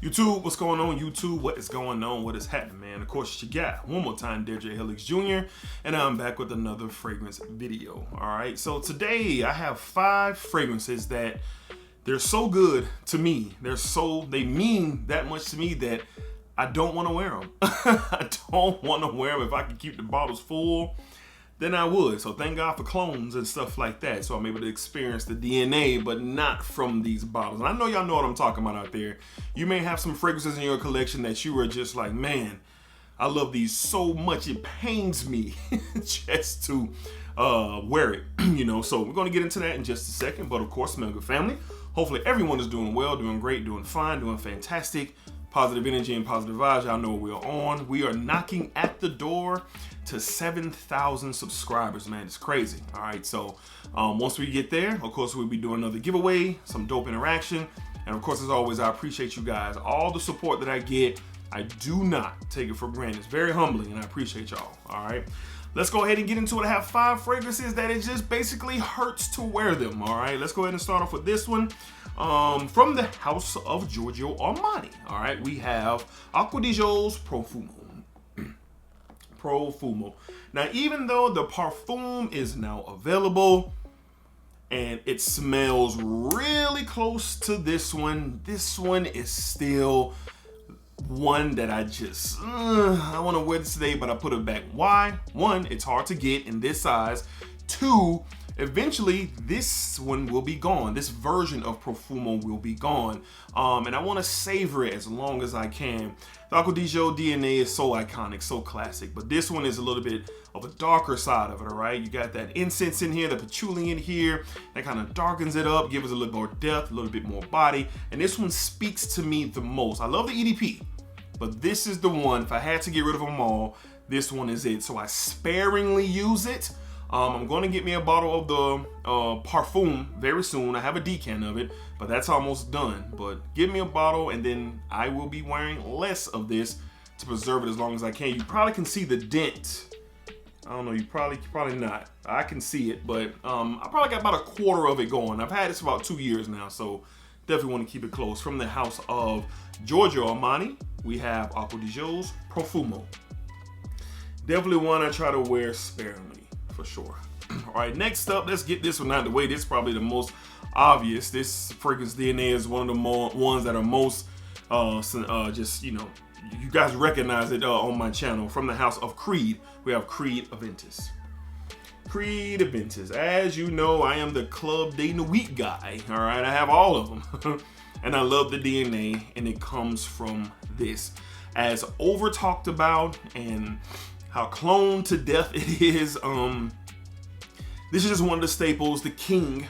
YouTube, what's going on? YouTube, what is going on? What is happening, man? Of course, it's your guy, one more time, DJ Helix Jr., and I'm back with another fragrance video. All right, so today I have 5 fragrances that they're so good to me. They mean that much to me that I don't want to wear them. I don't want to wear them. If I could keep the bottles full, then I would. So thank God for clones and stuff like that. So I'm able to experience the DNA, but not from these bottles. And I know y'all know what I'm talking about out there. You may have some fragrances in your collection that you are just like, man, I love these so much. It pains me just to wear it, you know. So we're going to get into that in just a second. But of course, Smell Good family. Hopefully everyone is doing well, doing great, doing fine, doing fantastic. Positive energy and positive vibes. Y'all know what we're on. We are knocking at the door to 7,000 subscribers, man. It's crazy. All right, so once we get there, of course, we'll be doing another giveaway, some dope interaction. And of course, as always, I appreciate you guys. All the support that I get, I do not take it for granted. It's very humbling, and I appreciate y'all. All right, let's go ahead and get into it. I have 5 fragrances that it just basically hurts to wear them. All right, let's go ahead and start off with this one. From the house of Giorgio Armani. All right, we have Acqua di Gio Profumo. Profumo. Now, even though the parfum is now available and it smells really close to this one is still one that I just, I want to wear this today, but I put it back. Why? 1, it's hard to get in this size. 2, eventually this one will be gone. This version of Profumo will be gone. And I want to savor it as long as I can. The Acqua di Gio DNA is so iconic, so classic. But this one is a little bit of a darker side of it, all right? You got that incense in here, the patchouli in here. That kind of darkens it up, gives it a little more depth, a little bit more body. And this one speaks to me the most. I love the EDP, but this is the one, if I had to get rid of them all, this one is it. So I sparingly use it. I'm going to get me a bottle of the parfum very soon. I have a decant of it, but that's almost done. But give me a bottle, and then I will be wearing less of this to preserve it as long as I can. You probably can see the dent. I don't know, you probably not. I can see it, but I probably got about a quarter of it going. I've had this for about 2 years now, so definitely want to keep it close. From the house of Giorgio Armani, we have Acqua di Gio's Profumo. Definitely one I try to wear sparingly. For sure. All right, next up, let's get this one out of the way. This is probably the most obvious. This fragrance DNA is one of the ones that are most just, you know, you guys recognize it on my channel. From the house of Creed, we have Creed Aventis. Creed Aventis. As you know, I am the Club de Nuit guy. All right, I have all of them. And I love the DNA, and it comes from this. As over talked about and how cloned to death it is. This is just one of the staples, the king,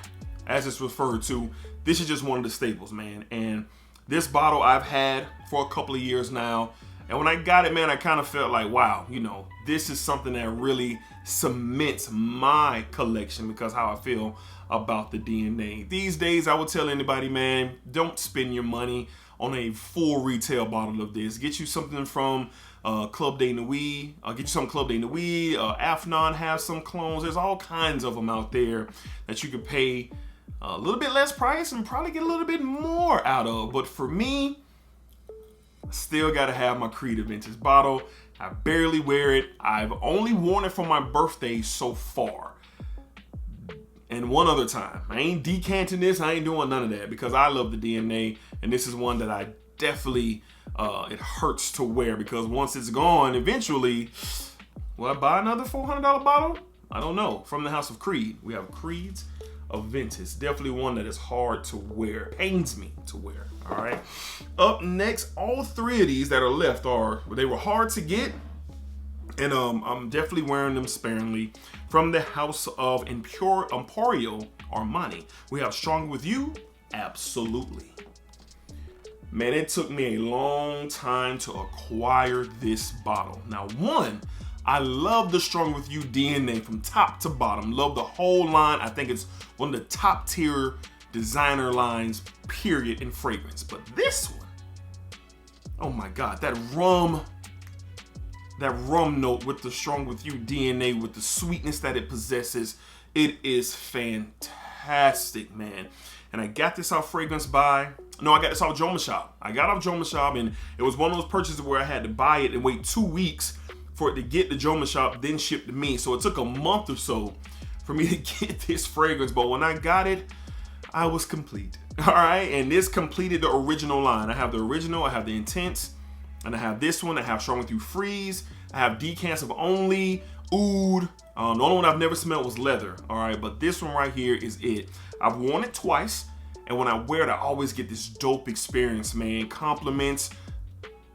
as it's referred to. This is just one of the staples, man. And this bottle I've had for a couple of years now. And when I got it, man, I kind of felt like, wow, you know, this is something that really cements my collection because how I feel about the DNA. These days, I would tell anybody, man, don't spend your money on a full retail bottle of this. Get you something from Club de Nuit. Get you some Club de Nuit. Afnan has some clones. There's all kinds of them out there that you could pay a little bit less price and probably get a little bit more out of. But for me, I still got to have my Creed Aventis bottle. I barely wear it. I've only worn it for my birthday so far. And one other time. I ain't decanting this. I ain't doing none of that because I love the DNA. And this is one that I definitely, it hurts to wear because once it's gone, eventually, will I buy another $400 bottle? I don't know. From the house of Creed, we have Creed's Aventis. Definitely one that is hard to wear. Pains me to wear. All right. Up next, all 3 of these that are left they were hard to get. And I'm definitely wearing them sparingly. From the house of Emporio Armani, we have Stronger With You. Absolutely. Man, it took me a long time to acquire this bottle. Now, 1, I love the Stronger With You DNA from top to bottom. Love the whole line. I think it's one of the top tier designer lines, period, in fragrance. But this one, oh my God, that rum note with the Strong With You DNA, with the sweetness that it possesses, it is fantastic, man. And I got this off Fragrance Buy. No, I got this off Joma Shop. I got off Joma Shop, and it was one of those purchases where I had to buy it and wait 2 weeks for it to get to Joma Shop, then ship to me. So it took a month or so for me to get this fragrance. But when I got it, I was complete. All right, and this completed the original line. I have the original, I have the Intense, and I have this one. I have Strong With You Freeze. I have Decants of Only, Oud. The only one I've never smelled was Leather. All right, but this one right here is it. I've worn it twice, and when I wear it, I always get this dope experience, man. Compliments.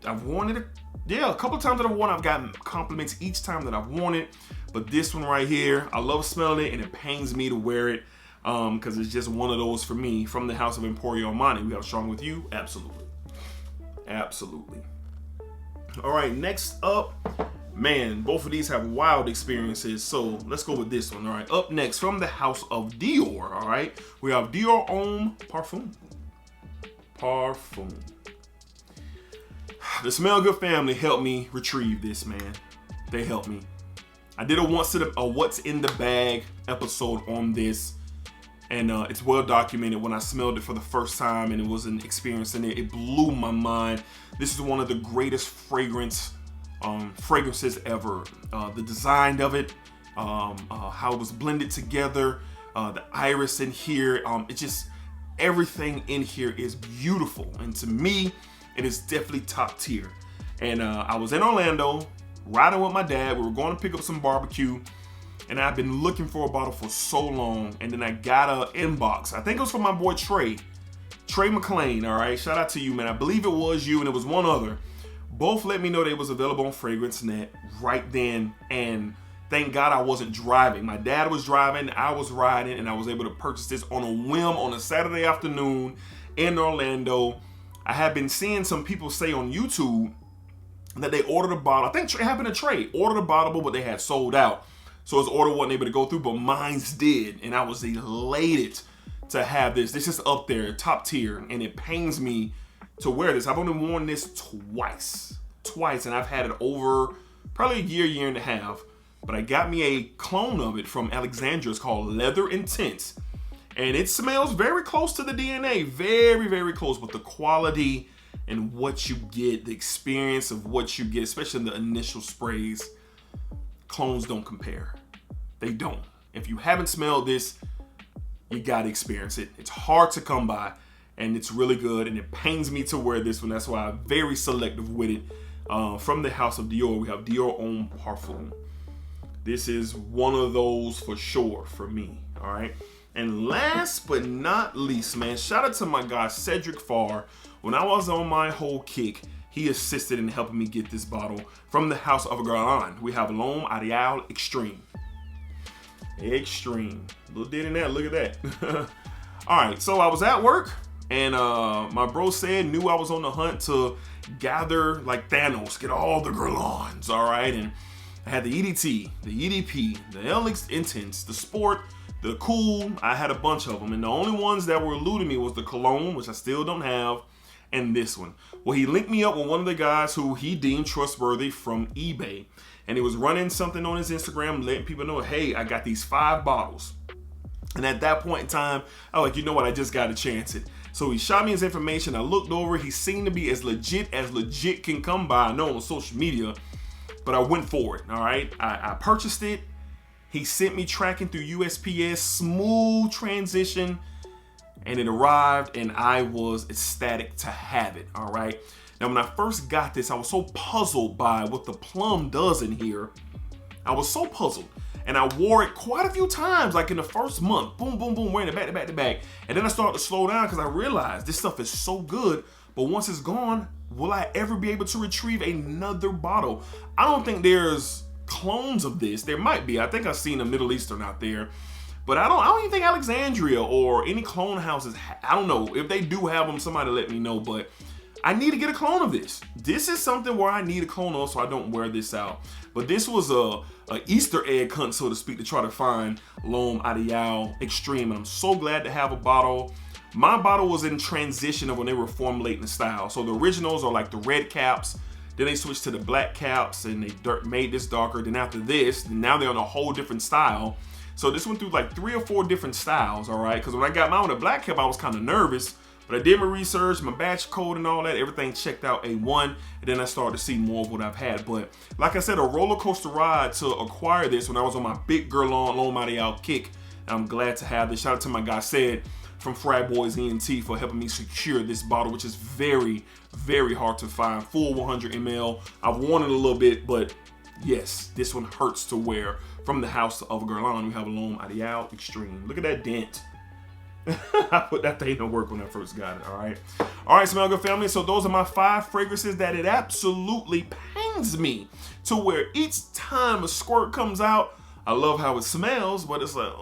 I've worn it, a couple of times that I've worn it, I've gotten compliments each time that I've worn it. But this one right here, I love smelling it, and it pains me to wear it because it's just one of those for me. From the House of Emporio Armani, we got Strong With You, absolutely. Absolutely. All right, next up, man, both of these have wild experiences, so let's go with this one. All right, up next, from the House of Dior, all right, we have Dior Homme Parfum. The Smell Good family helped me retrieve this, man. They helped me. I did a What's in the Bag episode on this, and it's well documented. When I smelled it for the first time and it was an experience in it, it blew my mind. This is one of the greatest fragrances ever. The design of it, how it was blended together, the iris in here, it just, everything in here is beautiful. And to me, it is definitely top tier. And I was in Orlando, riding with my dad. We were going to pick up some barbecue, and I've been looking for a bottle for so long. And then I got an inbox. I think it was from my boy Trey McLean. All right, shout out to you, man. I believe it was you, and it was one other. Both let me know they was available on FragranceNet right then, and thank God I wasn't driving. My dad was driving, I was riding, and I was able to purchase this on a whim on a Saturday afternoon in Orlando. I have been seeing some people say on YouTube that they ordered a bottle. I think it happened to Trey. Ordered a bottle, but they had sold out. So his order wasn't able to go through, but mine's did. And I was elated to have this. This is up there, top tier. And it pains me to wear this. I've only worn this twice. And I've had it over probably a year and a half. But I got me a clone of it from Alexandria. It's called Leather Intense. And it smells very close to the DNA. Very, very close. But the quality and what you get, the experience of what you get, especially in the initial sprays, clones don't compare. They don't. If you haven't smelled this, you gotta experience it. It's hard to come by, and it's really good, and it pains me to wear this one. That's why I'm very selective with it. From the House of Dior, we have Dior Homme Parfum. This is one of those for sure for me, all right? And last but not least, man, shout out to my guy Cedric Farr. When I was on my whole kick, he assisted in helping me get this bottle from the House of Garland. We have L'Homme Ideal Extreme. Little did in that, look at that. All right, so I was at work, and my bro knew I was on the hunt to gather like Thanos, get all the Guerlains, all right? And I had the EDT, the EDP, the LX Intense, the Sport, the Cool. I had a bunch of them, and the only ones that were eluding me was the Cologne, which I still don't have, and this one. Well, he linked me up with one of the guys who he deemed trustworthy from eBay, and he was running something on his Instagram, letting people know, hey, I got these 5 bottles. And at that point in time, I was like, you know what, I just got to chance it. So he shot me his information. I looked over. He seemed to be as legit can come by. I know on social media, but I went for it, all right? I purchased it. He sent me tracking through USPS, smooth transition, and it arrived, and I was ecstatic to have it, all right? Now, when I first got this, I was so puzzled by what the plum does in here. I was so puzzled, and I wore it quite a few times, like in the first month. Boom, boom, boom, wearing it back to back to back. And then I started to slow down because I realized this stuff is so good, but once it's gone, will I ever be able to retrieve another bottle? I don't think there's clones of this. There might be. I think I've seen a Middle Eastern out there. But I don't even think Alexandria or any clone houses, I don't know. If they do have them, somebody let me know. But I need to get a clone of this. This is something where I need a clone of so I don't wear this out. But this was a Easter egg hunt, so to speak, to try to find L'Homme Ideal Extreme. And I'm so glad to have a bottle. My bottle was in transition of when they were formulating the style. So the originals are like the red caps. Then they switched to the black caps and they made this darker. Then after this, now they're on a whole different style. So this went through like 3 or 4 different styles, all right? Because when I got mine with a black cap, I was kind of nervous. But I did my research, my batch code and all that. Everything checked out A1. And then I started to see more of what I've had. But like I said, a roller coaster ride to acquire this when I was on my big girl long mighty out kick. And I'm glad to have this. Shout out to my guy Said from Frat Boys ENT for helping me secure this bottle, which is very, very hard to find. Full 100 ml. I've worn it a little bit, but yes, this one hurts to wear. From the house of Guerlain, we have a L'Homme Ideal Extreme. Look at that dent. I put that thing to work when I first got it, all right? All right, Smell Good family, so those are my 5 fragrances that it absolutely pains me to wear. Each time a squirt comes out, I love how it smells, but it's like,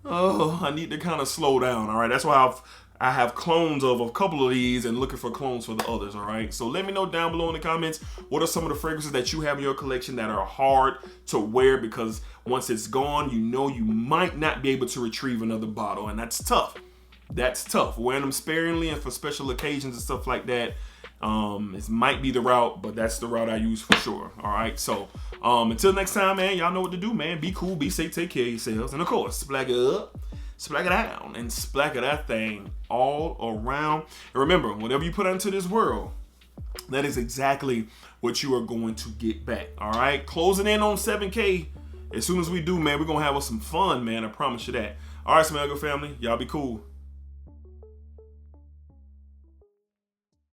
I need to kind of slow down, all right? That's why I have clones of a couple of these and looking for clones for the others, all right? So let me know down below in the comments, what are some of the fragrances that you have in your collection that are hard to wear, because once it's gone, you know you might not be able to retrieve another bottle, and that's tough. That's tough. Wearing them sparingly and for special occasions and stuff like that, it might be the route, but that's the route I use for sure, all right? So until next time, man, y'all know what to do, man. Be cool, be safe, take care of yourselves, and of course, splack it up, splack it down, and splack it that thing all around. And remember, whatever you put out into this world, that is exactly what you are going to get back, all right? Closing in on 7K. As soon as we do, man, we're going to have some fun, man. I promise you that. All right, Smell Good family. Y'all be cool.